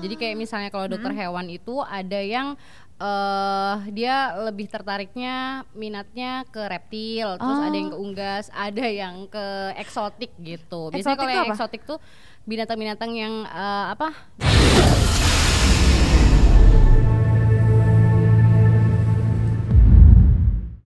Jadi kayak misalnya kalau dokter hewan itu ada yang dia lebih tertariknya minatnya ke reptil, terus ada yang ke unggas, ada yang ke eksotik gitu. Biasanya kalau yang eksotik tuh binatang-binatang yang apa?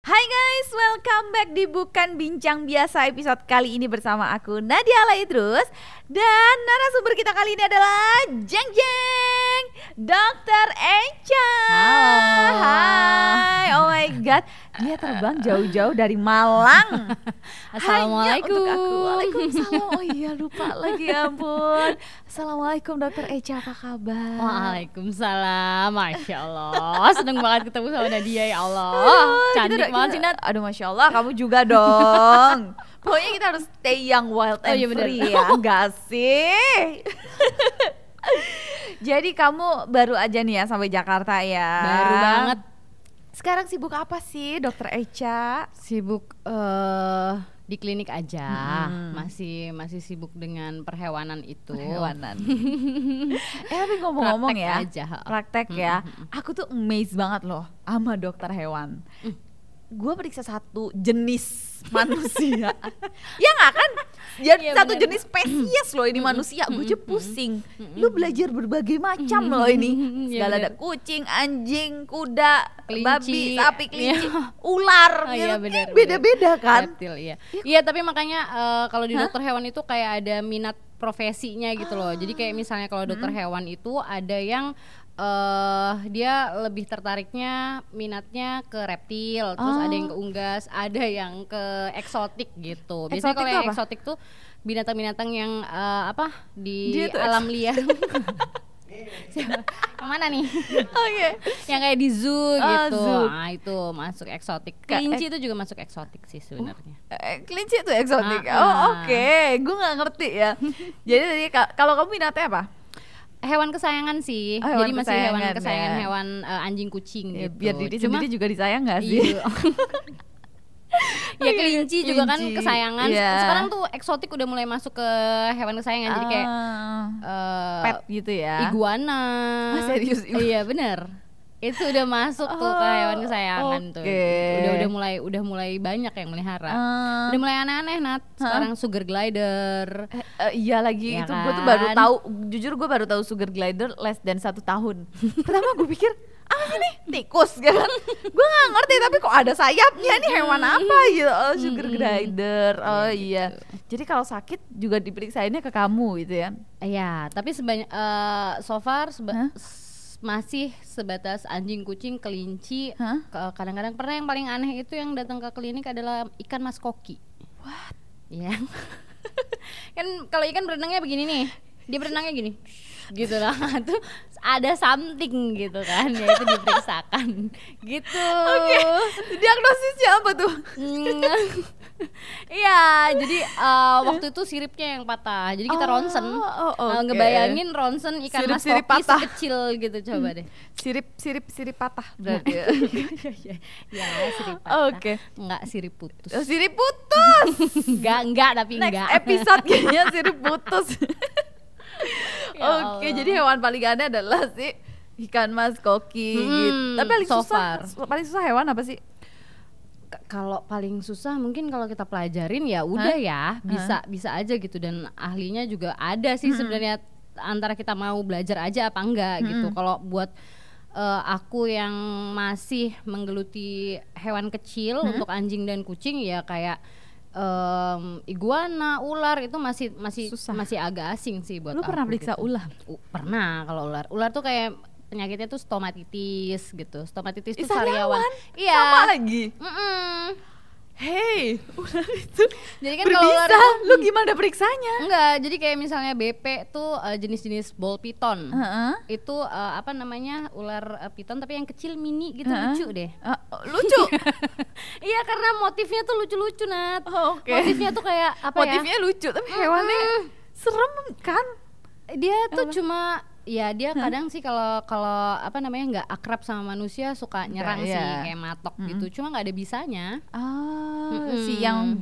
Hai guys, welcome back di Bukan Bincang Biasa episode kali ini bersama aku Nadia Laidrus. Dan narasumber kita kali ini adalah Jeng Jeng, Dr. Echa. Halo. Hai, oh my god, dia terbang jauh-jauh dari Malang. Assalamualaikum. Hanya untuk aku. Waalaikumsalam. Oh iya, lupa lagi, ya ampun. Assalamualaikum Dr. Echa, apa kabar? Waalaikumsalam, Masya Allah. Seneng banget ketemu sama Nadia, ya Allah. Cantik banget sih, Nat. Aduh, Masya Allah, kamu juga dong. Pokoknya kita harus stay young, wild and free ya, enggak sih? Jadi kamu baru aja nih ya sampai Jakarta ya? Baru banget. Sekarang sibuk apa sih Dr. Echa? Sibuk di klinik aja, masih sibuk dengan perhewanan itu. Perhewanan. Tapi ngomong-ngomong ya, praktek ya. Aku tuh amazed banget loh sama dokter hewan. Gue periksa satu jenis manusia. Ya nggak kan? Jadi satu bener. Jenis spesies loh ini manusia. Gue aja pusing. Lu belajar berbagai macam loh ini. Segala ada kucing, anjing, kuda, kelinci, babi, sapi, kelinci, ular. Gitu. Beda-beda kan? Reptil, iya. Iya, tapi makanya kalau di dokter hewan itu kayak ada minat profesinya gitu loh. Jadi kayak misalnya kalau dokter hewan itu ada yang dia lebih tertariknya minatnya ke reptil, terus ada yang ke unggas, ada yang ke eksotik gitu. Biasanya kalau yang eksotik tuh binatang-binatang yang apa di alam liar. Kemana nih? Oke. Yang kayak di zoo gitu. Nah itu masuk eksotik. Kelinci itu juga masuk eksotik sih sebenarnya. Kelinci itu eksotik. Oke. Gue nggak ngerti ya. Jadi tadi kalau kamu minatnya apa? Hewan kesayangan sih, jadi masih hewan kesayangan ya. Hewan anjing kucing gitu. Biar diri sendiri juga disayang nggak sih? Ya kelinci juga kan kesayangan. Sekarang tuh eksotik udah mulai masuk ke hewan kesayangan, jadi kayak pet gitu ya. Iguana. Serius? Iya benar. Itu udah masuk tuh ke hewan kesayangan tuh. Udah mulai banyak yang melihara. Udah mulai aneh-aneh Nat. Sekarang sugar glider. Iya lagi ya itu kan? Gue tuh baru tahu. Jujur gue baru tahu sugar glider less than 1 tahun. Pertama gue pikir apa sih nih tikus kan? Gue nggak ngerti tapi kok ada sayapnya nih hewan apa gitu. Sugar glider. Iya. Jadi kalau sakit juga diperiksainnya ke kamu gitu ya? Iya. Tapi sebanyak so far masih sebatas anjing, kucing, kelinci. Kadang-kadang pernah yang paling aneh itu yang datang ke klinik adalah ikan mas koki. What? Iya. Kan kalau ikan berenangnya begini nih, dia berenangnya gini, gitu lah. Tuh ada something gitu kan, ya itu diperiksakan. Gitu. Oke. Diagnosisnya apa tuh? Iya, jadi waktu itu siripnya yang patah. Jadi kita ronsen. Ngebayangin ronsen ikan mas koki sekecil gitu, coba deh. Sirip patah berarti. Ya, sirip patah. Oke. Enggak, sirip putus. Sirip putus. enggak tapi next enggak. Episode kayaknya sirip putus. Oke, jadi hewan paling aneh adalah si ikan mas koki gitu. Tapi paling susah hewan apa sih? Kalau paling susah mungkin kalau kita pelajarin ya udah ya bisa aja gitu, dan ahlinya juga ada sih sebenarnya, antara kita mau belajar aja apa enggak gitu. Kalau buat aku yang masih menggeluti hewan kecil untuk anjing dan kucing ya kayak iguana, ular itu masih agak asing sih buat aku. Lu pernah periksa gitu. ular? Pernah. Kalau ular tuh kayak penyakitnya tuh stomatitis gitu. Stomatitis tuh sariawan. Iya. Sama lagi. Hey, ular itu jadi kan kalau ular itu, lu gimana periksanya? Enggak, jadi kayak misalnya BP tuh jenis-jenis ball python. Itu apa namanya, ular piton tapi yang kecil mini gitu, lucu deh. Lucu? Iya, karena motifnya tuh lucu-lucu Nat. Motifnya tuh kayak apa motifnya lucu tapi hewannya serem kan? Dia tuh cuma ya dia kadang sih kalau apa namanya nggak akrab sama manusia suka nyerang sih, kayak matok gitu. Cuma nggak ada bisanya. Si yang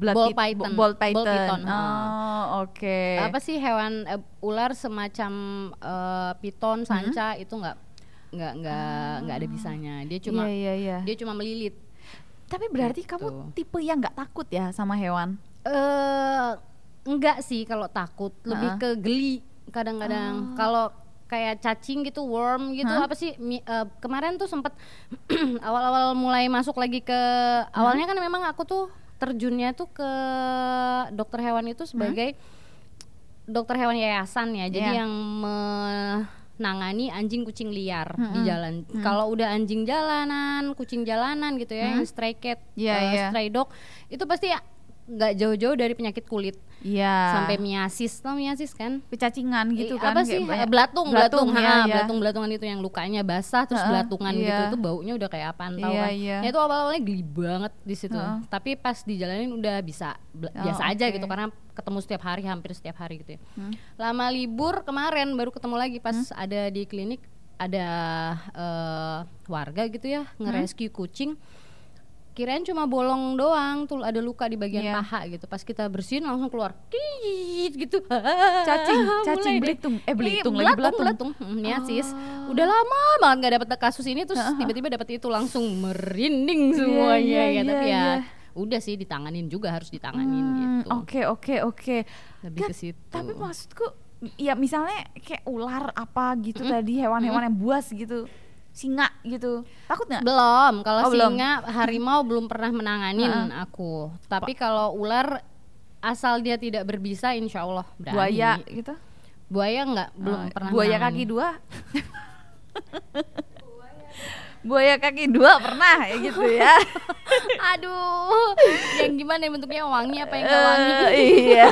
Python. Ball python. Oh, oke. Apa sih hewan ular semacam piton, sanca itu nggak ada bisanya. Dia cuma dia cuma melilit. Tapi berarti gitu. Kamu tipe yang nggak takut ya sama hewan? Enggak sih kalau takut, lebih ke geli kadang-kadang. Kalau kayak cacing gitu, worm gitu, apa sih kemarin tuh sempet awal-awal mulai masuk lagi ke awalnya kan memang aku tuh terjunnya tuh ke dokter hewan itu sebagai dokter hewan yayasan ya. Jadi yang menangani anjing kucing liar di jalan. Kalau udah anjing jalanan, kucing jalanan gitu ya, yang stray cat, stray dog, itu pasti nggak jauh-jauh dari penyakit kulit. Sampai miasis, tau miasis kan? Kecacingan gitu kan? Apa sih? Belatungan itu yang lukanya basah terus belatungan gitu. Itu baunya udah kayak apaan tau kan? Ya itu awal-awalnya geli banget di situ. Tapi pas dijalanin udah bisa biasa aja gitu karena ketemu setiap hari, hampir setiap hari gitu ya. Lama libur kemarin baru ketemu lagi pas ada di klinik ada warga gitu ya nge-rescue kucing. Kirain cuma bolong doang, tuh ada luka di bagian paha gitu. Pas kita bersihin langsung keluar gitu. Cacing belatung. Miasis. Udah lama banget nggak dapet kasus ini, terus tiba-tiba dapet itu langsung merinding semuanya ya. Tapi ya udah sih ditanganin juga, harus ditanganin gitu. Oke. Lebih ke situ. Tapi maksudku ya misalnya kayak ular apa gitu tadi, hewan-hewan yang buas gitu. Singa gitu, takut nggak? Belum, kalau singa, harimau belum pernah menanganin aku. Tapi kalau ular asal dia tidak berbisa, insya Allah berani. Buaya gitu? Buaya belum pernah. Buaya kaki dua? Buaya kaki dua pernah ya gitu ya. Aduh, yang gimana bentuknya, wangi apa yang nggak wangi? Iya.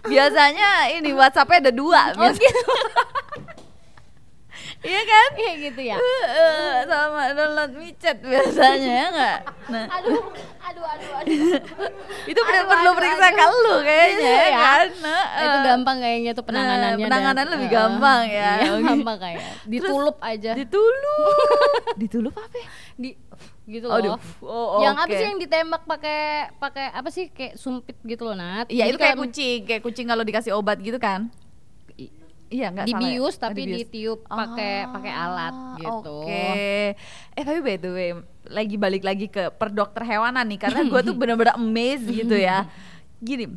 Biasanya ini WhatsApp-nya ada 2. Gitu. Iya kan? Iya gitu ya. Sama download micet biasanya ya nggak? Nah. Aduh. Itu perlu periksa ke lu kayaknya ya kan? Itu gampang kayaknya tuh penanganannya. Penanganan lebih gampang ya. Iya, gampang kayak. Ditulup aja. Ditulup apa? Gitu loh. Yang apa sih yang ditembak pakai apa sih, kayak sumpit gitu loh, Nat? Iya, itu kayak kucing kalau dikasih obat gitu kan? Iya, nggak dibius salah ya? Tapi ditiup pakai alat gitu. Oke. Tapi by the way, balik lagi ke dokter hewanan nih, karena gue tuh bener-bener amazed gitu ya. Gini,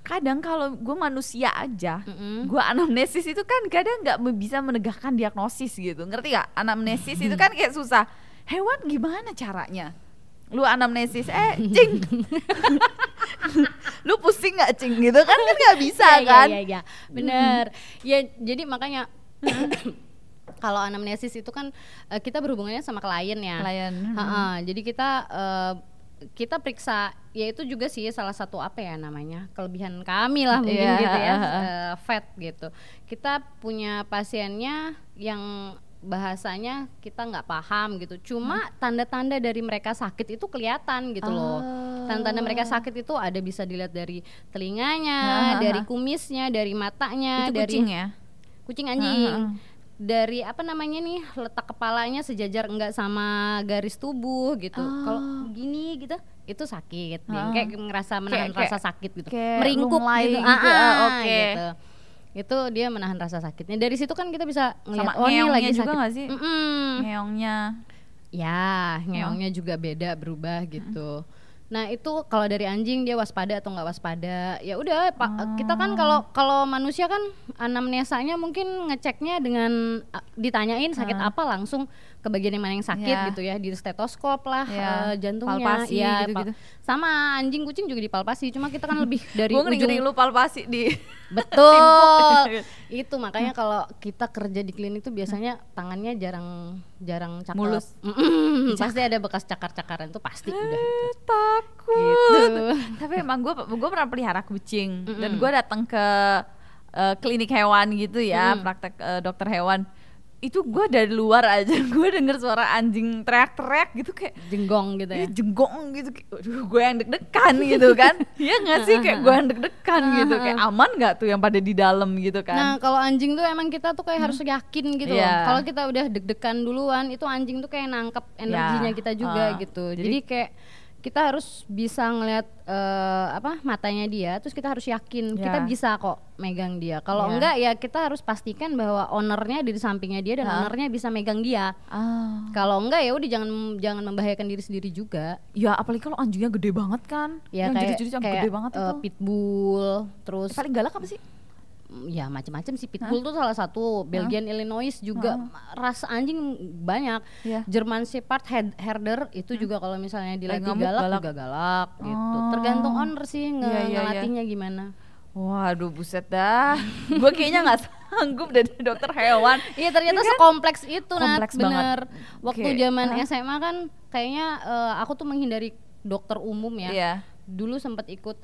kadang kalau gue manusia aja, gue anamnesis itu kan kadang nggak bisa menegakkan diagnosis gitu, ngerti gak? Anamnesis itu kan kayak susah. Hewan gimana caranya? Lu anamnesis, Cing, lu pusing nggak, Cing, gitu kan nggak bisa kan? Iya, bener. Ya jadi makanya kalau anamnesis itu kan kita berhubungannya sama klien ya. Jadi kita periksa, ya itu juga sih salah satu apa ya namanya, kelebihan kami lah mungkin gitu ya, vet gitu. Kita punya pasiennya yang bahasanya kita nggak paham gitu, cuma tanda-tanda dari mereka sakit itu kelihatan gitu loh. Tanda-tanda mereka sakit itu ada, bisa dilihat dari telinganya, dari kumisnya, dari matanya, itu dari kucing ya? Kucing, anjing. Dari apa namanya nih, letak kepalanya sejajar enggak sama garis tubuh gitu. Kalau gini gitu itu sakit, kayak ngerasa menahan rasa sakit gitu, meringkuk gitu. Gitu. Itu dia menahan rasa sakitnya. Dari situ kan kita bisa ngeliat, ini lagi sakit juga gak sih? Ngeongnya. Ya, ngeongnya juga beda, berubah gitu. Nah itu kalau dari anjing dia waspada atau nggak waspada, ya udah kita kan kalau manusia kan anamnesanya mungkin ngeceknya dengan ditanyain sakit apa, langsung ke bagian yang mana yang sakit gitu ya, di stetoskop lah, jantungnya, palpasi gitu-gitu. Sama anjing kucing juga dipalpasi, cuma kita kan lebih dari ujung lu palpasi di betul. Itu makanya kalau kita kerja di klinik tuh biasanya tangannya jarang cakep. Mulus. Pasti ada bekas cakar-cakaran tuh pasti udah gitu. Takut gitu. Tapi emang gue pernah pelihara kucing dan gue datang ke klinik hewan gitu ya, praktek dokter hewan. Itu gue dari luar aja gue denger suara anjing teriak-teriak gitu, kayak jenggong gitu ya, jenggong gitu, aduh gue yang deg-degan gitu kan. Iya nggak sih, kayak gue yang deg-degan gitu, kayak aman nggak tuh yang pada di dalam gitu kan. Nah kalau anjing tuh emang kita tuh kayak harus yakin gitu loh. Kalau kita udah deg-degan duluan, itu anjing tuh kayak nangkep energinya kita juga gitu. Jadi kayak kita harus bisa ngelihat matanya dia, terus kita harus yakin kita bisa kok megang dia. Kalau enggak ya kita harus pastikan bahwa ownernya di sampingnya dia dan ownernya bisa megang dia. Kalau enggak ya udah jangan membahayakan diri sendiri juga. Ya apalagi kalau anjingnya gede banget kan. Ya yang jenis-jenis yang gede banget itu. Pitbull, terus paling galak apa sih? Ya macam-macam sih. Pitbull tuh salah satu. Belgian Illinois juga ras anjing banyak. German Shepherd, Herder itu juga kalau misalnya dilatih galak juga galak gitu. Tergantung owner sih ngelatihnya gimana. Waduh buset dah. Gue kayaknya nggak sanggup dari dokter hewan. Iya ternyata sekompleks itu kompleks bener. Waktu zaman SMA kan kayaknya aku tuh menghindari dokter umum ya. Dulu sempat ikut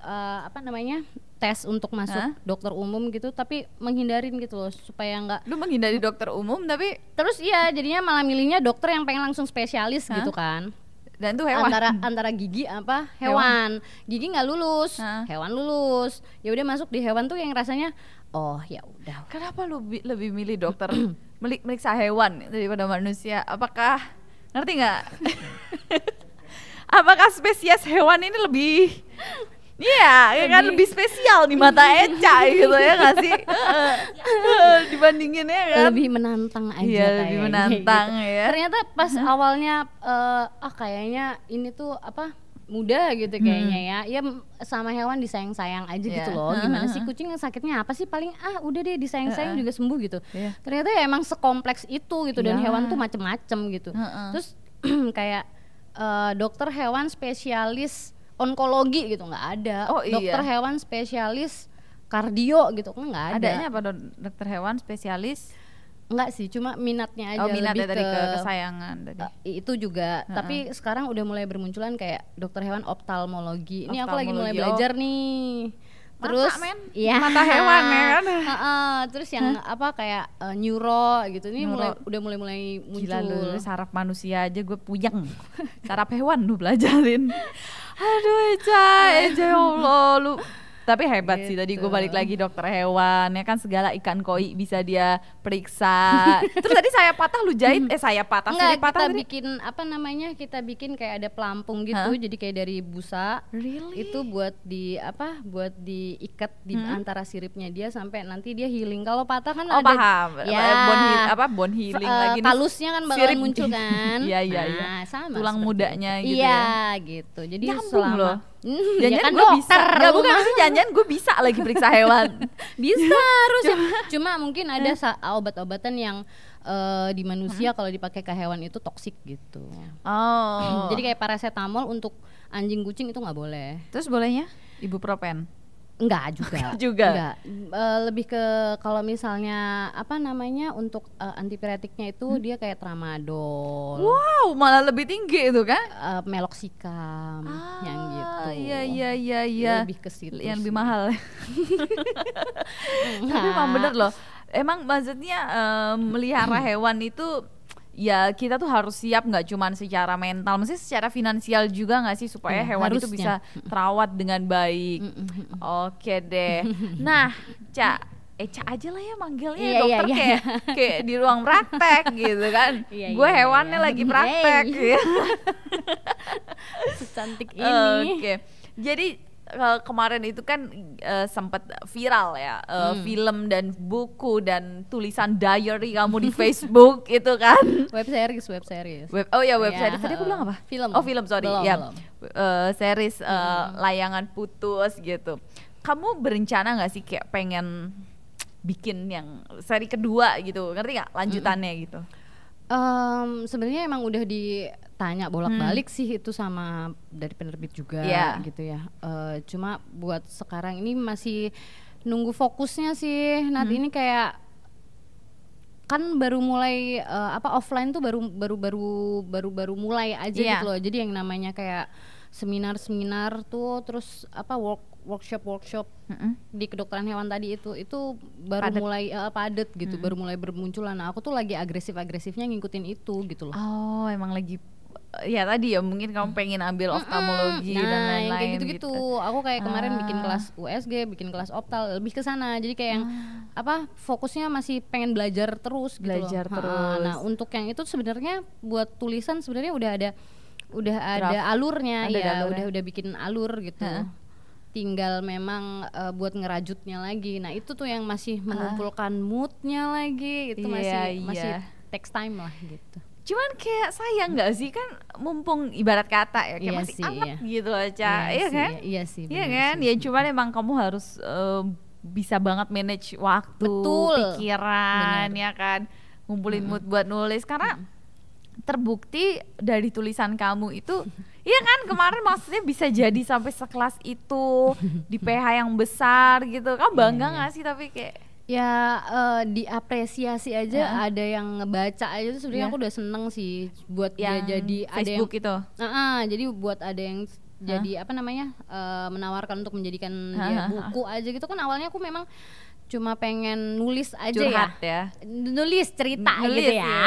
tes untuk masuk dokter umum gitu, tapi menghindarin gitu loh supaya nggak. Lu menghindari dokter umum tapi terus jadinya malah milihnya dokter yang pengen langsung spesialis gitu kan. Dan itu hewan antara gigi hewan. Gigi nggak lulus, hewan lulus. Ya udah masuk di hewan tuh yang rasanya ya udah. Kenapa lu lebih milih dokter meriksa hewan daripada manusia? Apakah ngerti nggak? Apakah spesies hewan ini lebih kan lebih spesial di mata Eca gitu ya nggak sih? Dibandinginnya kan lebih menantang aja lebih menantang gitu. Ya ternyata pas awalnya kayaknya ini tuh mudah gitu kayaknya ya sama hewan disayang-sayang aja gitu loh. Gimana sih kucing sakitnya apa sih, paling udah deh disayang-sayang juga sembuh gitu. Ternyata ya emang sekompleks itu gitu dan hewan tuh macem-macem gitu. Terus kayak dokter hewan spesialis onkologi gitu nggak ada. Dokter hewan spesialis kardio gitu nggak ada. Adanya apa dokter hewan spesialis? Enggak sih, cuma minatnya aja. Minatnya lebih ke kesayangan tadi. Itu juga, tapi sekarang udah mulai bermunculan kayak dokter hewan optalmologi. Ini aku lagi mulai belajar nih. Terus mata hewan ya kan. Terus yang kayak neuro gitu. Ini udah mulai muncul. Gila lu, saraf manusia aja gue puyeng. Saraf hewan lu belajarin. Aduh Eca ya Allah lu. Tapi hebat gitu. Sih tadi gue balik lagi dokter hewan ya kan, segala ikan koi bisa dia periksa. Terus tadi saya patah lu jahit saya patah. Nggak, kita bikin kita bikin kayak ada pelampung gitu. Jadi kayak dari busa. Itu buat buat diikat di antara siripnya dia sampai nanti dia healing. Kalau patah kan ada paham. Bone healing lagi nih. Kalusnya kan bakalan muncul kan. Iya. Sama tulang mudanya gitu gitu. Jadi nyambung loh. Jangan gue bisa. Gak bukan sih, jangan gue bisa lagi periksa hewan. Bisa harus. Cuma mungkin ada obat-obatan yang di manusia kalau dipakai ke hewan itu toksik gitu. Jadi kayak paracetamol untuk anjing kucing itu nggak boleh. Terus bolehnya ibuprofen? Enggak juga. Enggak. Lebih ke kalau misalnya untuk antipiretiknya itu dia kayak tramadol. Wow, malah lebih tinggi itu kan? Meloxicam yang gitu. Iya. Lebih ke situ. Yang lebih mahal. Tapi emang bener loh. Emang maksudnya melihara hewan itu ya kita tuh harus siap, nggak cuma secara mental, mesti secara finansial juga nggak sih supaya hewan harusnya itu bisa terawat dengan baik. Oke deh. Nah, Eca aja lah ya manggilnya dokter kayak di ruang praktek gitu kan. Gue hewannya lagi praktek. Secantik ini. Oke. Jadi kemarin itu kan sempat viral ya, film dan buku dan tulisan diary kamu di Facebook itu kan. Web series. Web series. Tadi aku bilang apa? Film, sorry. Belum. Series layangan putus gitu. Kamu berencana nggak sih kayak pengen bikin yang seri kedua gitu, ngerti nggak lanjutannya gitu? Sebenarnya emang udah ditanya bolak-balik sih itu sama dari penerbit juga gitu ya. Cuma buat sekarang ini masih nunggu fokusnya sih. Ini kayak kan baru mulai offline tuh baru mulai aja gitu loh. Jadi yang namanya kayak seminar tuh terus workshop di kedokteran hewan tadi itu baru padet. Mulai padet gitu, baru mulai bermunculan. Nah, aku tuh lagi agresifnya ngikutin itu gitu loh. Oh, emang lagi ya tadi ya mungkin kamu pengen ambil oftalmologi dan lain-lain kayak gitu. Aku kayak kemarin bikin kelas USG, bikin kelas optal, lebih ke sana. Jadi kayak yang fokusnya masih pengen belajar terus gitu. Terus. Nah, untuk yang itu sebenarnya buat tulisan sebenarnya udah ada udah ada alurnya, ada udah bikin alur gitu. Tinggal memang buat ngerajutnya lagi. Nah itu tuh yang masih mengumpulkan moodnya lagi, itu masih takes time lah gitu. Cuman kayak sayang nggak sih kan, mumpung ibarat kata ya kayak masih anget gitu aja, iya kan? Iya sih. Iya kan? Ya cuman emang kamu harus bisa banget manage waktu, pikiran, ya kan? Ngumpulin mood buat nulis karena terbukti dari tulisan kamu itu, iya kan kemarin maksudnya bisa jadi sampai sekelas itu di PH yang besar gitu. Kamu bangga nggak sih tapi kayak? Ya diapresiasi aja, ada yang ngebaca aja tuh sebenarnya aku udah seneng sih buat yang dia jadi Facebook ada yang, jadi buat ada yang jadi menawarkan untuk menjadikan dia buku aja gitu kan. Awalnya aku memang cuma pengen nulis aja, curhat nulis cerita gitu ya.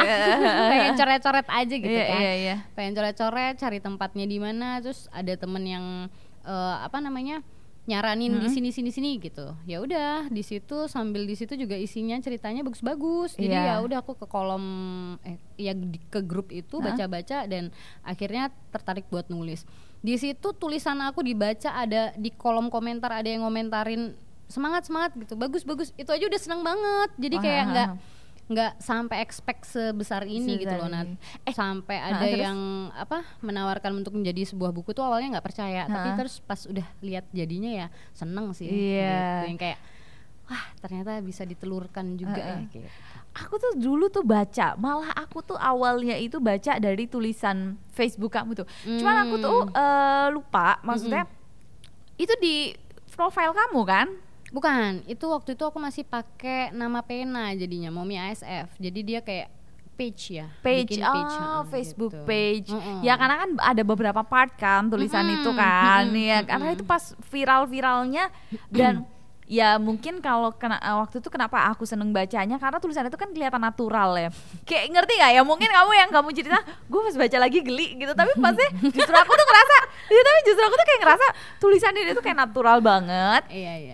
Pengen coret-coret aja gitu kan. Pengen coret-coret, cari tempatnya di mana, terus ada temen yang nyaranin di sini gitu. Ya udah di situ, sambil di situ juga isinya ceritanya bagus-bagus. Jadi ya udah aku ke kolom ke grup itu baca-baca dan akhirnya tertarik buat nulis. Di situ tulisan aku dibaca, ada di kolom komentar ada yang ngomentarin semangat gitu, bagus. Itu aja udah seneng banget. Jadi kayak nggak sampai expect sebesar ini gitu loh. Sampai ada yang menawarkan untuk menjadi sebuah buku tuh awalnya nggak percaya, tapi terus pas udah lihat jadinya ya seneng sih. Gitu. Yang kayak wah ternyata bisa ditelurkan juga ya gitu. Aku tuh dulu tuh baca, malah aku tuh awalnya itu baca dari tulisan Facebook kamu tuh. Cuman aku tuh lupa, maksudnya itu di profile kamu kan? Bukan, itu waktu itu aku masih pakai nama pena jadinya, Momi ASF. Jadi dia kayak page, bikin page, Facebook gitu. Page. Ya karena kan ada beberapa part kan tulisan itu kan, ya karena itu pas viral-viralnya dan ya mungkin kalau waktu itu kenapa aku seneng bacanya karena tulisan itu kan kelihatan natural ya. Kayak ngerti gak ya, mungkin kamu cerita gue pas baca lagi geli gitu, tapi pasti justru aku tuh kayak ngerasa tulisan ini tuh kayak natural banget.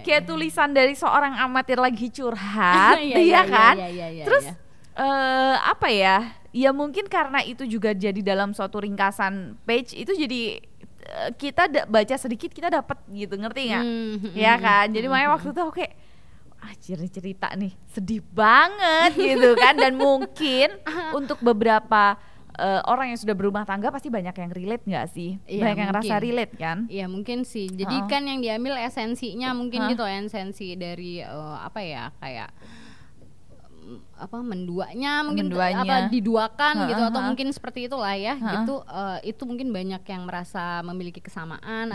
Kayak tulisan dari seorang amatir lagi curhat. Terus ya mungkin karena itu juga jadi dalam suatu ringkasan page itu, jadi kita baca sedikit kita dapat gitu, ngerti nggak? Ya kan, jadi makanya waktu itu aku kayak cerita nih sedih banget gitu kan. Dan mungkin untuk beberapa orang yang sudah berumah tangga pasti banyak yang relate nggak sih? Banyak yang ngerasa relate kan? Iya mungkin sih. Jadi kan yang diambil esensinya mungkin gitu, esensi dari kayak menduanya mungkin diduakan gitu, atau mungkin seperti itulah ya gitu. Itu mungkin banyak yang merasa memiliki kesamaan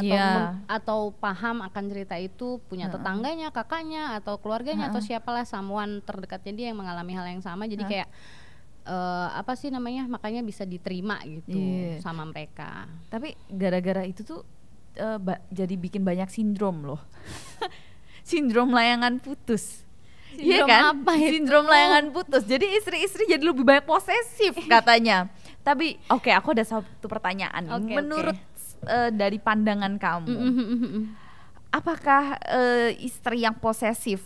atau paham akan cerita itu, punya tetangganya, kakaknya atau keluarganya atau siapalah someone terdekatnya dia yang mengalami hal yang sama. Jadi kayak makanya bisa diterima gitu sama mereka. Tapi gara-gara itu tuh jadi bikin banyak sindrom loh. Sindrom layangan putus. Iya kan? Sindrom layangan putus. Jadi istri-istri jadi lebih banyak posesif katanya. Tapi aku ada satu pertanyaan. Menurut dari pandangan kamu, apakah istri yang posesif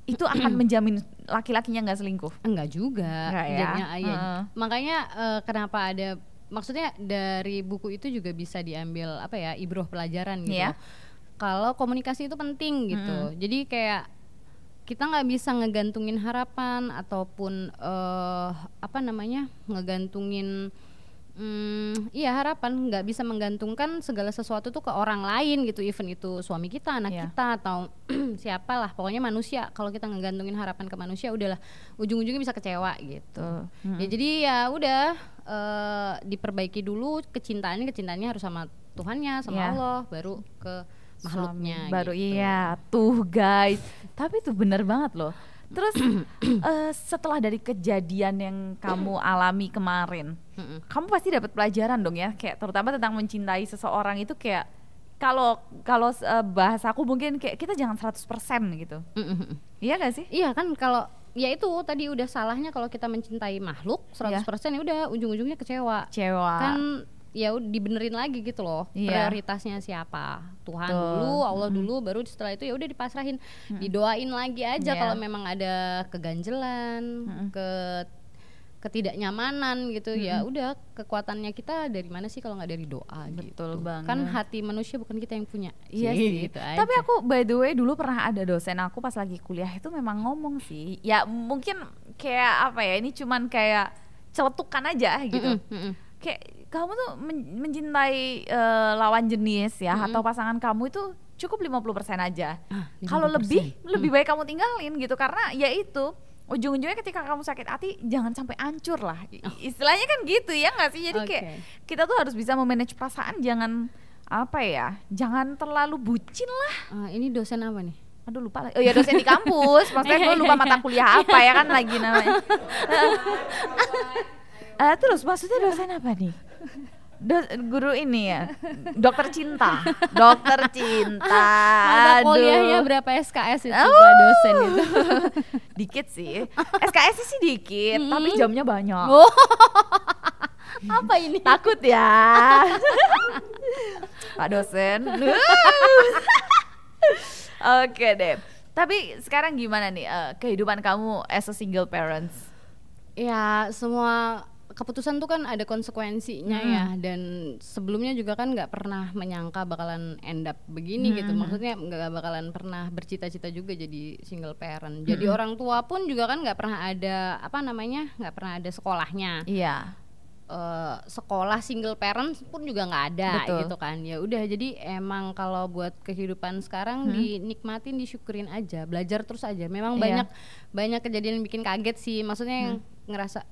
itu akan menjamin laki-lakinya nggak selingkuh? Enggak juga. Enggak ya? Makanya kenapa ada, maksudnya dari buku itu juga bisa diambil ibroh pelajaran gitu. Kalau komunikasi itu penting gitu. Jadi kayak kita nggak bisa ngegantungin harapan ataupun ngegantungin harapan, nggak bisa menggantungkan segala sesuatu tuh ke orang lain gitu, even itu suami kita, anak kita atau siapalah, pokoknya manusia. Kalau kita ngegantungin harapan ke manusia, udahlah ujung-ujungnya bisa kecewa gitu. Ya jadi ya udah diperbaiki dulu kecintaannya harus sama Tuhannya, sama Allah, baru ke makhluknya baru gitu. Tuh guys, tapi itu bener banget loh. Terus setelah dari kejadian yang kamu alami kemarin, kamu pasti dapat pelajaran dong ya, kayak terutama tentang mencintai seseorang itu. Kayak kalau bahasaku mungkin kayak kita jangan 100% gitu. Iya gak sih? Iya kan, kalau ya itu tadi udah salahnya kalau kita mencintai makhluk 100% ya udah ujung-ujungnya kecewa. Kan ya dibenerin lagi gitu loh, prioritasnya siapa, Tuhan dulu, Allah dulu, baru setelah itu ya udah dipasrahin, didoain lagi aja kalau memang ada keganjelan, ketidaknyamanan gitu. Ya udah, kekuatannya kita dari mana sih kalau nggak dari doa. Betul gitu. banget. Kan hati manusia bukan kita yang punya. Iya sih. Gitu Tapi aja. aku by the way dulu pernah ada dosen aku pas lagi kuliah itu memang ngomong sih. Ya mungkin kayak apa ya, ini cuman kayak celetukan aja gitu. Kayak kamu tuh mencintai lawan jenis ya atau pasangan kamu itu cukup 50% aja. Kalau lebih baik kamu tinggalin gitu, karena ya itu ujung-ujungnya ketika kamu sakit hati jangan sampai hancur lah. Istilahnya kan gitu ya nggak sih? Jadi kayak kita tuh harus bisa memanage perasaan, jangan apa ya, jangan terlalu bucin lah. Ini dosen apa nih? Aduh lupa lagi. Oh ya, dosen di kampus. Maksudnya gue lupa mata kuliah apa ya kan lagi namanya. Terus maksudnya dosen apa nih? Guru ini ya, dokter cinta. Mata kuliahnya berapa SKS itu Pak dosen itu? Dikit sih, SKS sih dikit, tapi jamnya banyak. Apa ini? Takut ya Pak dosen. Oke deh. Tapi sekarang gimana nih kehidupan kamu as a single parents? Ya semua keputusan tuh kan ada konsekuensinya ya, dan sebelumnya juga kan nggak pernah menyangka bakalan end up begini gitu. Maksudnya nggak bakalan pernah bercita-cita juga jadi single parent. Jadi orang tua pun juga kan nggak pernah ada nggak pernah ada sekolahnya. Iya. Sekolah single parent pun juga nggak ada. Betul. Gitu kan. Ya udah, jadi emang kalau buat kehidupan sekarang dinikmatin, disyukurin aja, belajar terus aja. Memang banyak kejadian yang bikin kaget sih. Maksudnya yang ngerasa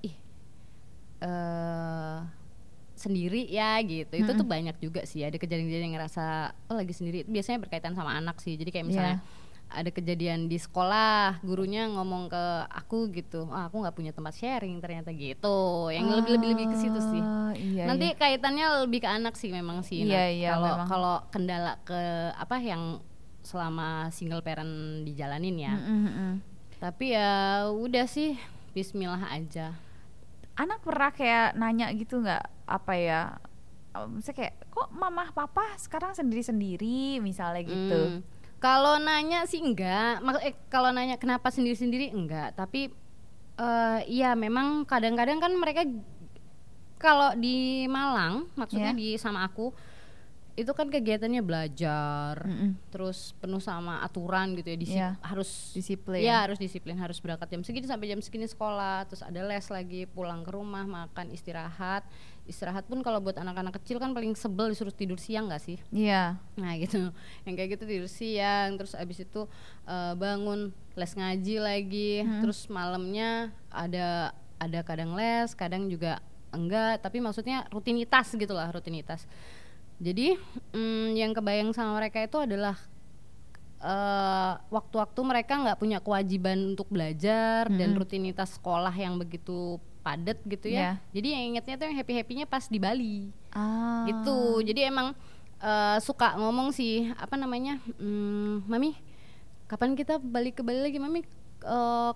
sendiri ya gitu. Itu tuh banyak juga sih, ada kejadian-kejadian yang ngerasa lagi sendiri. Itu biasanya berkaitan sama anak sih. Jadi kayak misalnya ada kejadian di sekolah, gurunya ngomong ke aku gitu, aku nggak punya tempat sharing ternyata gitu. Yang lebih ke situ sih. Nanti kaitannya lebih ke anak sih memang sih. Kalau kendala ke yang selama single parent dijalanin ya. Tapi ya udah sih, bismillah aja. Anak pernah kayak nanya gitu nggak, misalnya kayak kok mama papa sekarang sendiri-sendiri misalnya gitu? Kalau nanya sih enggak, kalau nanya kenapa sendiri-sendiri enggak, tapi iya memang kadang-kadang kan mereka kalau di Malang, maksudnya di sama aku itu kan kegiatannya belajar, terus penuh sama aturan gitu ya, harus disiplin. Ya harus disiplin, harus berangkat jam segini sampai jam segini sekolah, terus ada les lagi, pulang ke rumah makan, istirahat pun kalau buat anak-anak kecil kan paling sebel disuruh tidur siang nggak sih? Iya. Nah gitu, yang kayak gitu tidur siang, terus abis itu bangun les ngaji lagi, terus malamnya ada kadang les, kadang juga enggak, tapi maksudnya rutinitas gitulah, rutinitas. Jadi yang kebayang sama mereka itu adalah waktu-waktu mereka nggak punya kewajiban untuk belajar dan rutinitas sekolah yang begitu padat gitu ya. Jadi yang ingetnya tuh yang happy-happynya pas di Bali gitu. Jadi emang suka ngomong sih Mami kapan kita balik ke Bali lagi, Mami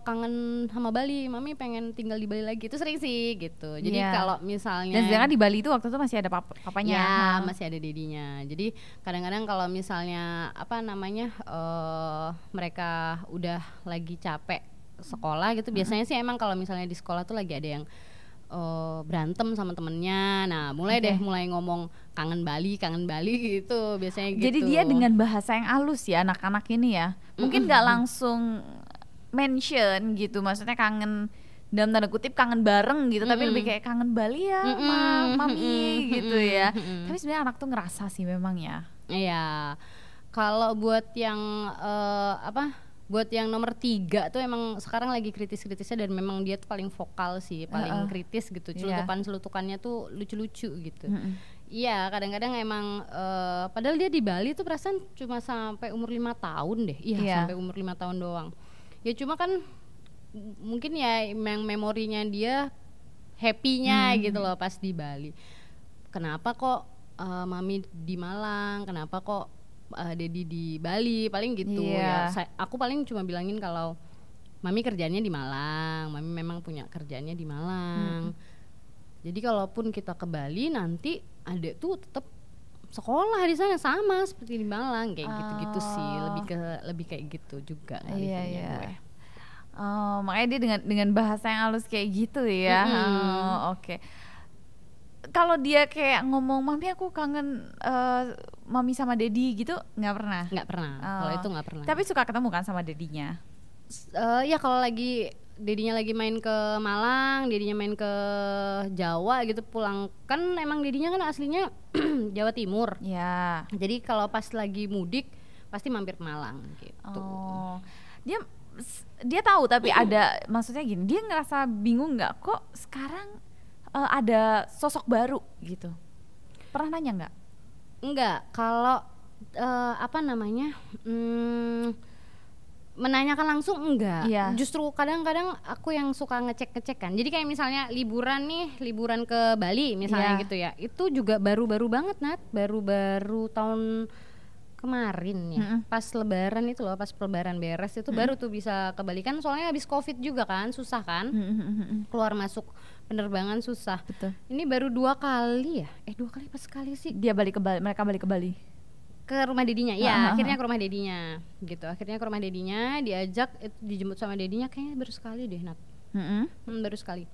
kangen sama Bali, Mami pengen tinggal di Bali lagi. Itu sering sih gitu. Jadi kalau misalnya, dan sedangkan di Bali itu waktu itu masih ada papanya ya, masih ada dedinya. Jadi kadang-kadang kalau misalnya mereka udah lagi capek sekolah gitu, biasanya sih emang kalau misalnya di sekolah tuh lagi ada yang berantem sama temennya, nah mulai ngomong kangen Bali gitu biasanya gitu. Jadi dia dengan bahasa yang halus ya anak-anak ini ya, mungkin nggak langsung mention gitu, maksudnya kangen dalam tanda kutip kangen bareng gitu, tapi lebih kayak kangen Bali ya mami gitu ya. Tapi sebenarnya anak tuh ngerasa sih memang ya. Iya. Kalau buat yang buat yang nomor 3 tuh emang sekarang lagi kritis-kritisnya, dan memang dia tuh paling vokal sih, paling kritis gitu. Celutukannya tuh lucu-lucu gitu. Iya, kadang-kadang emang padahal dia di Bali tuh perasaan cuma sampai umur 5 tahun deh. Sampai umur 5 tahun doang. Ya cuma kan mungkin ya memorinya dia happy-nya gitu loh pas di Bali. Kenapa kok Mami di Malang, kenapa kok Dedi di Bali, paling gitu ya. Aku paling cuma bilangin kalau Mami kerjanya di Malang, Mami memang punya kerjaannya di Malang. Jadi kalaupun kita ke Bali nanti adek tuh tetap sekolah di sana sama seperti di Malang, kayak gitu-gitu sih, lebih kayak gitu juga. Iya. Oh, makanya dia dengan bahasa yang halus kayak gitu ya. Oke. Kalau dia kayak ngomong mami aku kangen mami sama daddy gitu, nggak pernah? Nggak pernah. Kalau itu nggak pernah. Tapi suka ketemu kan sama daddy-nya? Ya kalau lagi dedinya lagi main ke Malang, dedinya main ke Jawa gitu, pulang kan emang dedinya kan aslinya Jawa Timur. Ya. Jadi kalau pas lagi mudik pasti mampir ke Malang gitu. Oh. Dia tahu tapi ada maksudnya gini, dia ngerasa bingung nggak kok sekarang ada sosok baru gitu. Pernah nanya nggak? Enggak, kalau menanyakan langsung enggak. Iya. Justru kadang-kadang aku yang suka ngecek kan. Jadi kayak misalnya liburan ke Bali misalnya gitu ya. Itu juga baru-baru banget Nat, baru-baru tahun kemarin ya. Pas lebaran itu loh, pas lebaran beres itu baru tuh bisa ke Bali kan, soalnya habis Covid juga kan, susah kan. Keluar masuk penerbangan susah. Betul. Ini baru 2 kali ya? 2 kali pas sekali sih. Dia balik ke Bali, mereka balik ke Bali. Ke rumah dedinya, ya akhirnya ke rumah dedinya gitu. Akhirnya ke rumah dedinya, diajak, dijemput sama dedinya, kayaknya baru sekali deh Nat. Baru sekali.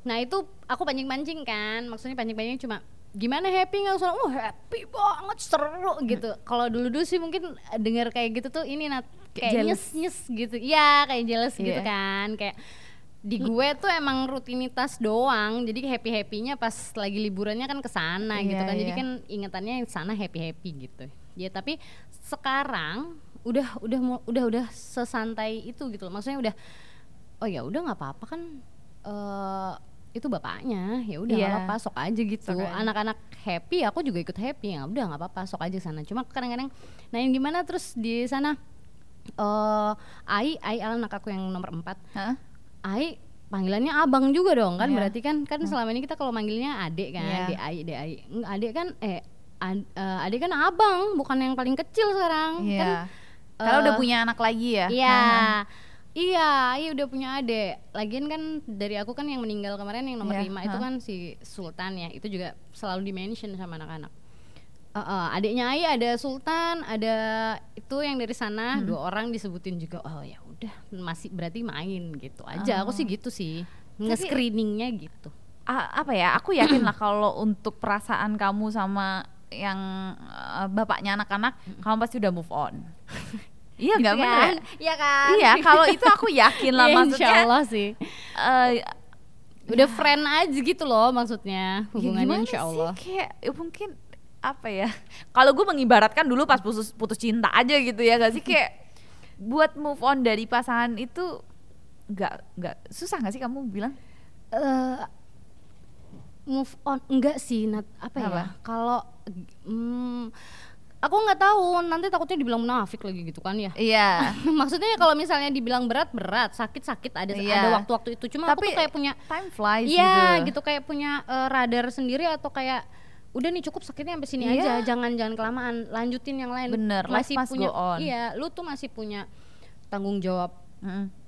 Nah itu aku pancing-pancing kan, maksudnya pancing-pancing cuma gimana happy nggak? Soalnya happy banget, seru gitu. Kalau dulu sih mungkin dengar kayak gitu tuh ini Nat, kayak nyes gitu, ya kayak jealous gitu kan, kayak di gue tuh emang rutinitas doang, jadi happy-happynya pas lagi liburannya kan kesana gitu kan, jadi kan ingetannya sana happy gitu ya. Tapi sekarang udah sesantai itu gitu loh, maksudnya udah oh ya udah nggak apa-apa kan, itu bapaknya, ya udah nggak apa-apa, sok aja gitu. Anak-anak happy, aku juga ikut happy, ya udah nggak apa-apa, sok aja sana. Cuma kadang-kadang nanyain gimana terus di sana, Ai anak aku yang nomor 4. Ai panggilannya abang juga dong kan, berarti kan selama ini kita kalau manggilnya adek kan, Ai. Adek kan adek kan abang, bukan yang paling kecil sekarang kan. Kalau udah punya anak lagi ya. Iya, udah punya adek. Lagian kan dari aku kan yang meninggal kemarin yang nomor 5 itu kan si Sultan ya, itu juga selalu di-mention sama anak-anak. Adiknya Ai ada Sultan, ada itu yang dari sana, 2 orang disebutin juga. Oh ya udah, masih berarti main gitu aja. Aku sih gitu sih, nge-screeningnya gitu. Apa ya, aku yakin lah kalau untuk perasaan kamu sama yang bapaknya anak-anak, kamu pasti udah move on. Iya nggak bener kan? Iya kan? Iya, kalau itu aku yakin lah, maksudnya. Insya Allah sih. Udah friend aja gitu loh maksudnya, hubungannya insya Allah. Sih, kayak mungkin apa ya? Kalau gue mengibaratkan dulu pas putus cinta aja gitu ya, gak sih, kayak buat move on dari pasangan itu nggak susah nggak sih kamu bilang? Move on enggak sih, Nat, apa ya? Kalau aku nggak tahu, nanti takutnya dibilang munafik lagi gitu kan ya. Iya. Maksudnya kalau misalnya dibilang berat, sakit ada waktu-waktu itu. Cuma tapi aku tuh kayak punya time flies gitu kayak punya radar sendiri, atau kayak udah nih cukup sakitnya sampai sini aja, jangan kelamaan, lanjutin yang lain. Bener, masih punya go on. Iya, lu tuh masih punya tanggung jawab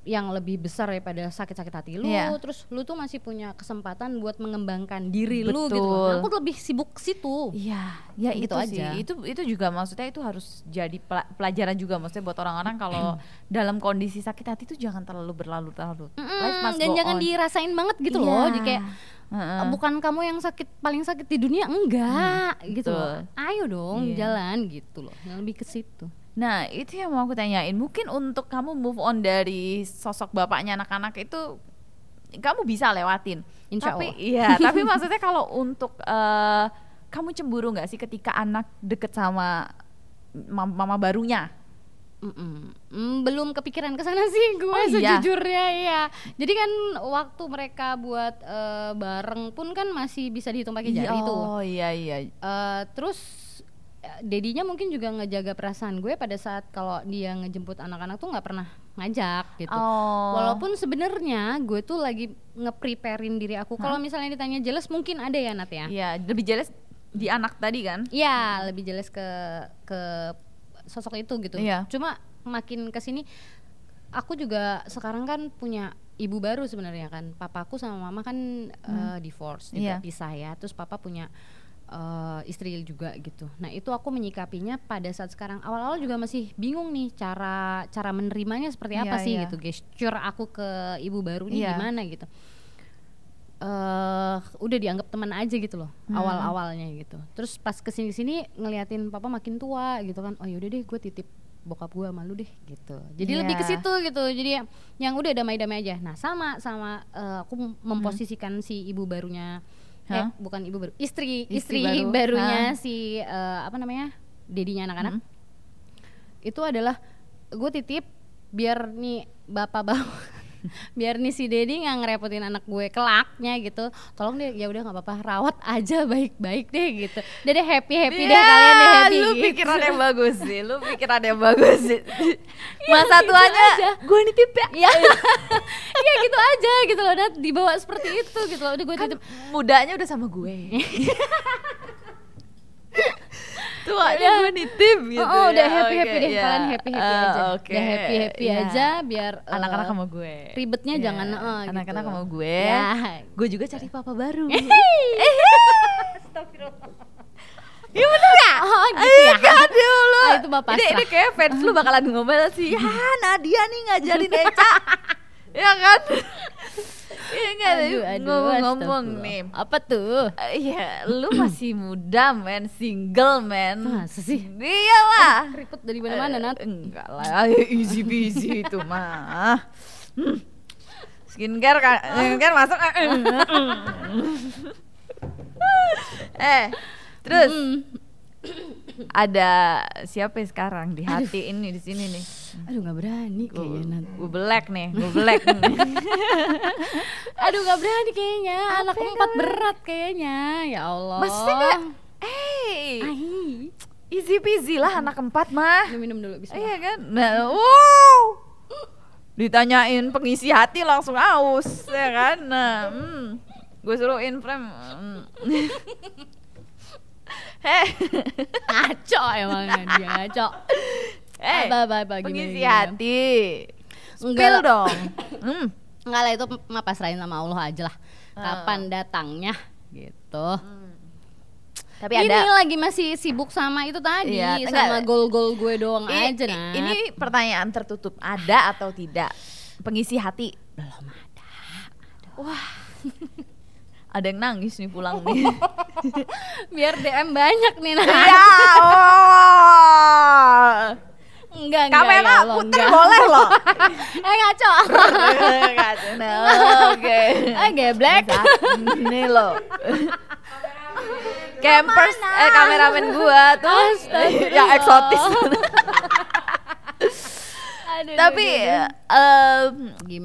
yang lebih besar daripada sakit-sakit hati lu. Terus lu tuh masih punya kesempatan buat mengembangkan diri lu gitu. Nah, aku lebih sibuk situ. Iya, ya gitu itu aja. Sih. Itu juga maksudnya itu harus jadi pelajaran juga, maksudnya buat orang-orang kalau dalam kondisi sakit hati itu jangan terlalu berlarut-larut. Dan jangan dirasain banget gitu loh. Jadi kayak bukan kamu yang paling sakit di dunia, enggak gitu loh. Ayo dong jalan gitu loh. Lebih ke situ. Nah itu yang mau aku tanyain, mungkin untuk kamu move on dari sosok bapaknya anak-anak itu kamu bisa lewatin. Insya Allah. Tapi maksudnya kalau untuk kamu cemburu nggak sih ketika anak deket sama mama barunya? Belum kepikiran ke sana sih gue, sejujurnya ya. Jadi kan waktu mereka buat bareng pun kan masih bisa dihitung pakai jari tuh. Oh iya. Terus dedinya mungkin juga ngejaga perasaan gue pada saat kalau dia ngejemput anak-anak tuh nggak pernah ngajak gitu. Walaupun sebenarnya gue tuh lagi nge-preparein diri aku. Kalau misalnya ditanya jealous mungkin ada ya Nat ya. Iya, lebih jealous di anak tadi kan? Iya, lebih jealous ke sosok itu gitu. Cuma makin kesini aku juga sekarang kan punya ibu baru sebenarnya kan. Papaku sama mama kan divorce, pisah ya. Terus papa punya istri juga gitu. Nah itu aku menyikapinya pada saat sekarang, awal-awal juga masih bingung nih cara menerimanya seperti apa sih gitu, gesture aku ke ibu baru nih gimana gitu. Udah dianggap teman aja gitu loh awal-awalnya gitu. Terus pas kesini-sini ngeliatin papa makin tua gitu kan, oh yaudah deh gue titip bokap gue sama lu deh gitu. Jadi lebih ke situ gitu. Jadi yang udah damai-damai aja. Nah sama aku memposisikan si ibu barunya, bukan ibu baru, istri barunya si apa namanya, dedinya anak-anak. Itu adalah gue titip biar nih bapak-bapak biar nih si Dedi nggak ngerepotin anak gue kelaknya gitu, tolong deh ya udah nggak apa-apa rawat aja baik-baik deh gitu, deh happy deh kalian deh happy. Lu pikiran yang bagus sih, masa tuanya gue nitip ya. Iya gitu aja gitu loh, dan dibawa seperti itu gitu loh, udah gue titip. Mudanya udah sama gue. Tuanya gue nitip gitu. Udah happy deh, kalian happy aja. Udah happy aja biar anak-anak sama gue. Ribetnya jangan anak-anak gitu. sama gue. Gue juga cari papa baru. Astagfirullah. Iya bener gak? Gitu ya. Dulu. Itu bapak ini kayak fans lu bakalan ngomel sih. Ya Nadia nih ngajarin Eca. Ya kan? Iya enggak, ngomong nih. Apa tuh? Iya, lu masih muda men, single men. Masa sih? Iyalah. Keriput dari mana-mana Nat. Enggak lah, easy peasy itu mah. Skincare masuk. Terus ada siapa sekarang di hati ini di sini nih? Aduh nggak berani kayaknya. Gue black nih. Aduh nggak berani kayaknya. Anak 4 berat kayaknya. Ya Allah. Maksudnya nggak? Easy peasy lah anak 4 mah. Minum dulu bisa. Iya kan? Nah, wow. Ditanyain pengisi hati langsung aus, ya kan? Nah, gue suruhin frame. Ngaco emang dia ngaco. Pengisi hati. Spill dong. Enggak lah, itu mah pasrahin sama Allah aja lah. Kapan datangnya gitu. Tapi ini lagi masih sibuk sama itu tadi, sama goal-goal gue doang aja Nat. Ini pertanyaan tertutup, ada atau tidak pengisi hati? Belum ada. Wah. Ada yang nangis nih pulang nih. Biar DM banyak nih Nat. Ya. Enggak kamera ya puter boleh loh. Ngaco. Oke. Geblek. Nih lo. Campers kameramen gua tuh yang eksotis. Tapi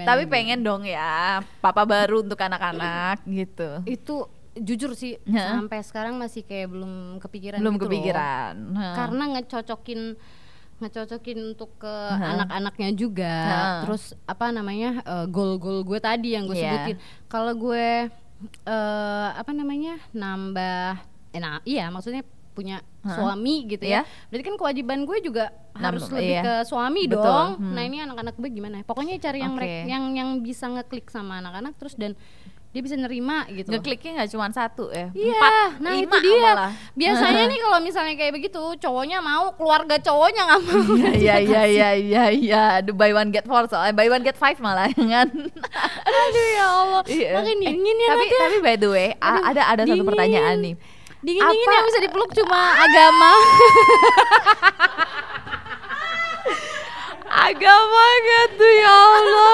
tapi pengen dong ya papa baru untuk anak-anak gitu. Itu jujur sih sampai sekarang masih kayak belum kepikiran gitu kepikiran loh. Karena ngecocokin untuk ke anak-anaknya juga. Terus apa namanya, goal-goal gue tadi yang gue sebutin. Kalau gue nambah maksudnya punya suami gitu ya. Berarti kan kewajiban gue juga harus lebih ke suami dong. Nah ini anak-anak gue gimana? Pokoknya cari yang bisa ngeklik sama anak-anak terus dan dia bisa nerima gitu. Ngekliknya nggak cuma 1 ya? 4, nah 5 itu dia. Malah. Biasanya nih kalau misalnya kayak begitu, cowoknya mau, keluarga cowoknya nggak mau. Iya. Buy one get 4 soalnya, buy one get 5 malah kan. Aduh ya Allah. Makin dingin ya nanti. Tapi by the way, ada satu pertanyaan nih. Dingin yang bisa dipeluk cuma agama. Agama gitu ya Allah.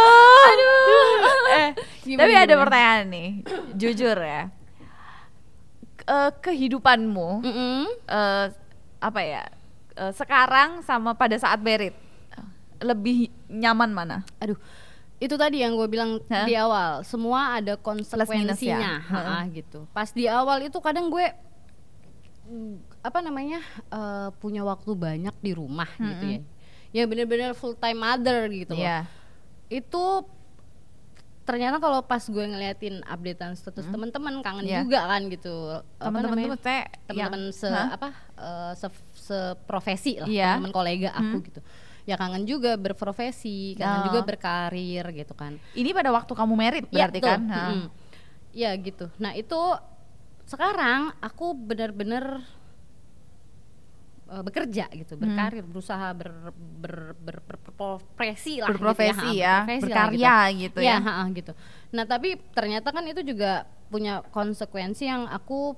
Aduh. Tapi ada pertanyaan nih, jujur ya. Kehidupanmu sekarang sama pada saat married lebih nyaman mana? Aduh. Itu tadi yang gue bilang di awal, semua ada konsekuensinya gitu. Pas di awal itu kadang gue punya waktu banyak di rumah gitu ya. Ya benar-benar full time mother gitu loh. Itu ternyata kalau pas gue ngeliatin updatean status teman-teman kangen juga kan gitu. Teman-teman seprofesi lah, teman kolega aku gitu. Ya kangen juga berprofesi, kangen juga berkarir gitu kan. Ini pada waktu kamu married berarti kan? Ya gitu. Nah itu sekarang aku benar-benar bekerja gitu, berkarir, berusaha berprofesi lah, berprofesi gitu ya, berkarya gitu ya. Gitu. Nah tapi ternyata kan itu juga punya konsekuensi yang aku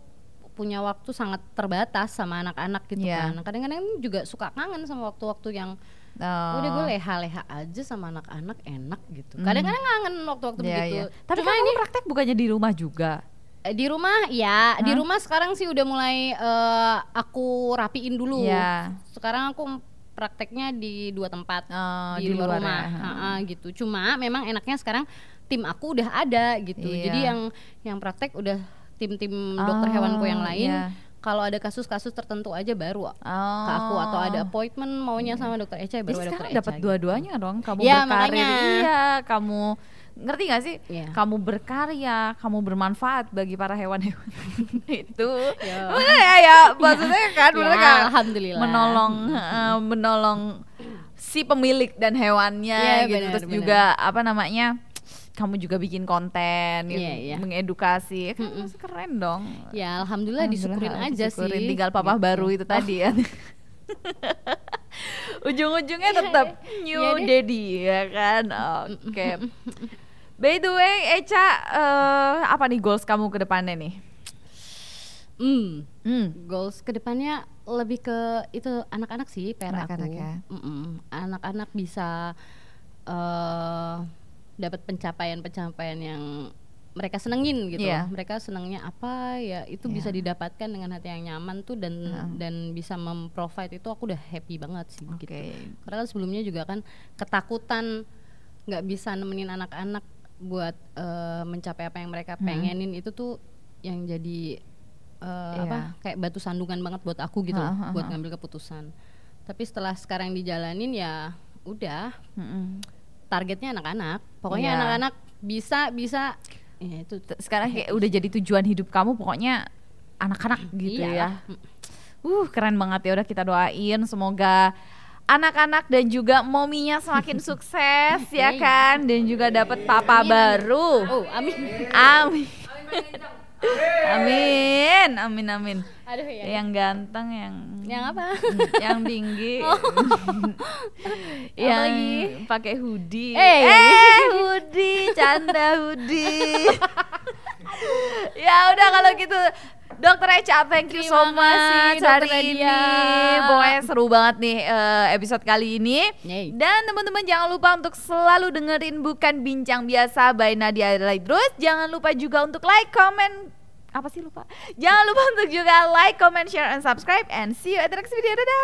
punya waktu sangat terbatas sama anak-anak gitu kan. Kadang-kadang juga suka kangen sama waktu-waktu yang udah gue leha-leha aja sama anak-anak enak gitu. Kadang-kadang kangen waktu-waktu begitu. Tapi kan kamu praktek bukannya di rumah juga? Di rumah ya, di rumah sekarang sih udah mulai aku rapiin dulu. Sekarang aku prakteknya di 2 tempat, di luar rumah gitu. Cuma memang enaknya sekarang tim aku udah ada gitu. Jadi yang praktek udah tim-tim dokter hewanku yang lain. Kalau ada kasus-kasus tertentu aja baru ke aku, atau ada appointment maunya sama dokter Echa baru ada dokter Echa. Dapat dua-duanya gitu. Dong, kamu berkarir. Makanya. Kamu ngerti gak sih? Kamu berkarya, kamu bermanfaat bagi para hewan-hewan itu. Bener ya, maksudnya kan alhamdulillah. Menolong si pemilik dan hewannya gitu. Terus juga kamu juga bikin konten, mengedukasi, kan keren dong. Ya alhamdulillah disyukurin aja sih. Tinggal papa baru itu tadi ya. Ujung-ujungnya tetap new daddy ya kan. Oke. By the way, Echa, apa nih goals kamu ke depannya nih? Goals ke depannya lebih ke itu anak-anak sih, PR aku. Anak-anak bisa dapat pencapaian yang mereka senengin gitu. Mereka senengnya apa ya itu bisa didapatkan dengan hati yang nyaman tuh, dan bisa memprovide itu aku udah happy banget sih gitu. Karena kan sebelumnya juga kan ketakutan nggak bisa nemenin anak-anak buat mencapai apa yang mereka pengenin, itu tuh yang jadi kayak batu sandungan banget buat aku gitu buat ngambil keputusan. Tapi setelah sekarang dijalanin ya udah, targetnya anak-anak, pokoknya anak-anak bisa ya itu sekarang kayak udah jadi tujuan hidup kamu, pokoknya anak-anak gitu ya. Keren banget ya. Udah, kita doain semoga anak-anak dan juga mominya semakin sukses ya kan, dan juga dapat papa baru. Amin. Aduh, yang ganteng, yang apa? Yang tinggi, yang pakai hoodie. Hoodie, canda hoodie. Ya udah kalau gitu, Dokter Echa, thank you so much hari ini. Pokoknya seru banget nih episode kali ini. Dan teman-teman jangan lupa untuk selalu dengerin Bukan Bincang Biasa by Nadia Laidrus. Jangan lupa juga untuk like, comment. Jangan lupa untuk juga like, comment, share, and subscribe. And see you at the next video. Dadah.